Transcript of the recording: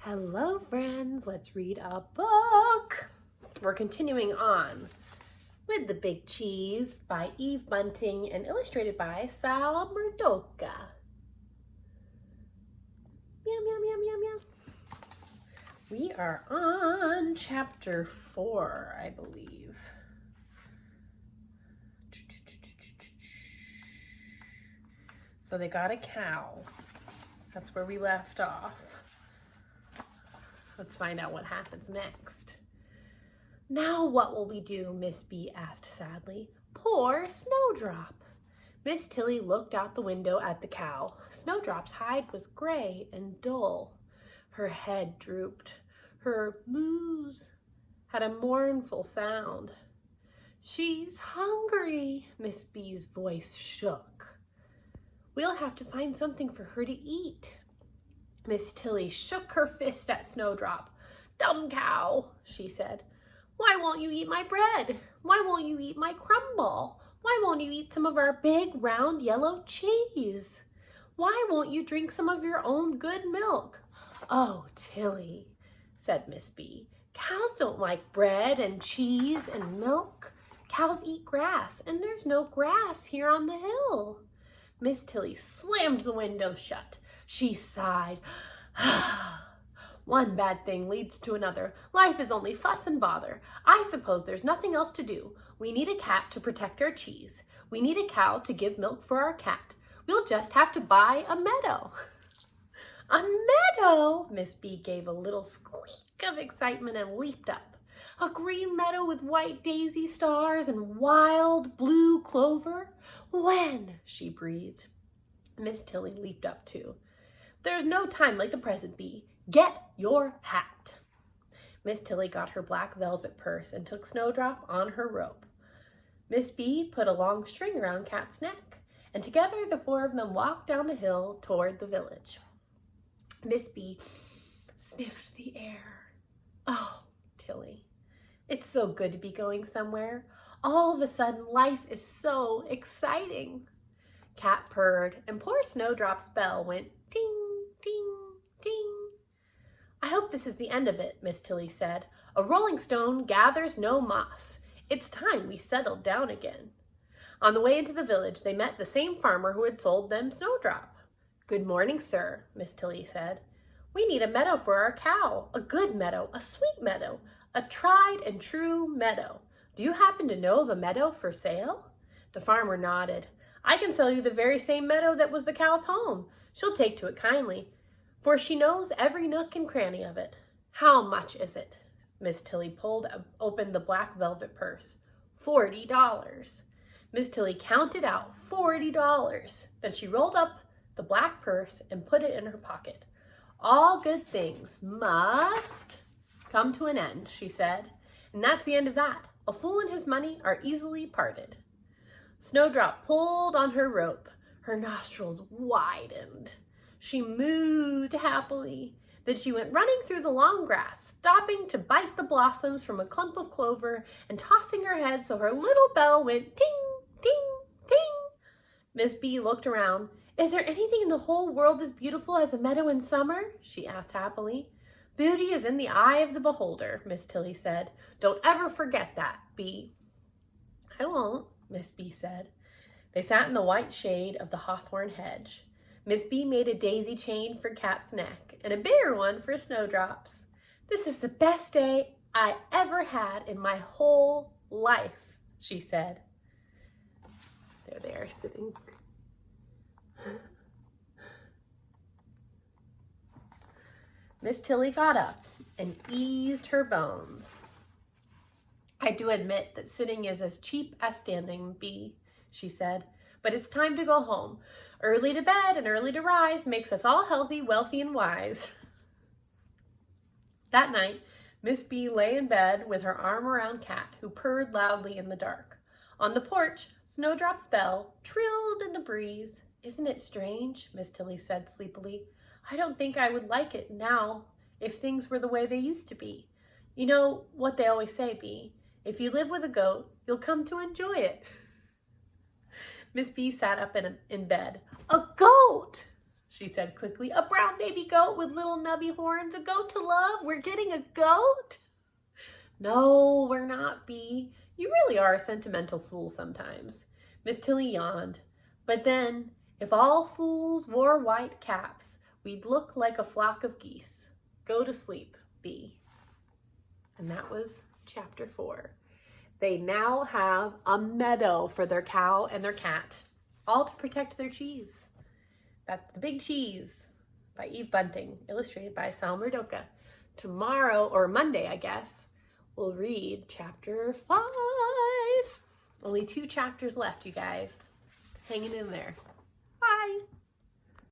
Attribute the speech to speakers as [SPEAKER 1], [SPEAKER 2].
[SPEAKER 1] Hello friends, let's read a book. We're continuing on with The Big Cheese by Eve Bunting and illustrated by Sal Murdoka. Meow, meow, meow, meow, meow. We are on chapter 4, I believe. So they got a cow. That's where we left off. Let's find out what happens next. Now what will we do? Miss Bee asked sadly. Poor Snowdrop. Miss Tillie looked out the window at the cow. Snowdrop's hide was gray and dull. Her head drooped. Her moos had a mournful sound. She's hungry, Miss Bee's voice shook. We'll have to find something for her to eat. Miss Tillie shook her fist at Snowdrop. Dumb cow, she said. Why won't you eat my bread? Why won't you eat my crumble? Why won't you eat some of our big, round, yellow cheese? Why won't you drink some of your own good milk? Oh, Tillie, said Miss Bee, cows don't like bread and cheese and milk. Cows eat grass, and there's no grass here on the hill. Miss Tillie slammed the window shut. She sighed. One bad thing leads to another. Life is only fuss and bother. I suppose there's nothing else to do. We need a cat to protect our cheese. We need a cow to give milk for our cat. We'll just have to buy a meadow. A meadow? Miss Bee gave a little squeak of excitement and leaped up. A green meadow with white daisy stars and wild blue clover? When? She breathed. Miss Tillie leaped up too. There's no time like the present, Bee. Get your hat. Miss Tillie got her black velvet purse and took Snowdrop on her rope. Miss Bee put a long string around Cat's neck, and together the four of them walked down the hill toward the village. Miss Bee sniffed the air. Oh, Tillie, it's so good to be going somewhere. All of a sudden, life is so exciting. Cat purred, and poor Snowdrop's bell went ding, ding, ding. I hope this is the end of it, Miss Tillie said. A rolling stone gathers no moss. It's time we settled down again. On the way into the village, they met the same farmer who had sold them Snowdrop. Good morning, sir, Miss Tillie said. We need a meadow for our cow, a good meadow, a sweet meadow, a tried and true meadow. Do you happen to know of a meadow for sale? The farmer nodded. I can sell you the very same meadow that was the cow's home. She'll take to it kindly, for she knows every nook and cranny of it. How much is it? Miss Tillie pulled open the black velvet purse. $40. Miss Tillie counted out $40. Then she rolled up the black purse and put it in her pocket. All good things must come to an end, she said. And that's the end of that. A fool and his money are easily parted. Snowdrop pulled on her rope. Her nostrils widened. She mooed happily. Then she went running through the long grass, stopping to bite the blossoms from a clump of clover and tossing her head so her little bell went ting, ting, ting. Miss Bee looked around. Is there anything in the whole world as beautiful as a meadow in summer? She asked happily. Beauty is in the eye of the beholder, Miss Tillie said. Don't ever forget that, Bee. I won't, Miss Bee said. They sat in the white shade of the hawthorn hedge. Miss Bee made a daisy chain for Cat's neck and a bigger one for Snowdrop's. This is the best day I ever had in my whole life, she said. There they are sitting. Miss Tillie got up and eased her bones. I do admit that sitting is as cheap as standing, Bee, she said, but it's time to go home. Early to bed and early to rise makes us all healthy, wealthy, and wise. That night, Miss Bee lay in bed with her arm around Cat, who purred loudly in the dark. On the porch, Snowdrop's bell trilled in the breeze. Isn't it strange? Miss Tillie said sleepily. I don't think I would like it now if things were the way they used to be. You know what they always say, Bee. If you live with a goat, you'll come to enjoy it. Miss Bee sat up in bed. A goat! she said quickly. A brown baby goat with little nubby horns, a goat to love. We're getting a goat? No, we're not, Bee. You really are a sentimental fool sometimes. Miss Tillie yawned. But then, if all fools wore white caps, we'd look like a flock of geese. Go to sleep, Bee. And that was chapter 4. They now have a meadow for their cow and their cat, all to protect their cheese. That's The Big Cheese by Eve Bunting, illustrated by Sal Murdoka. Tomorrow, or Monday, I guess, we'll read chapter 5. Only 2 chapters left, you guys. Hanging in there.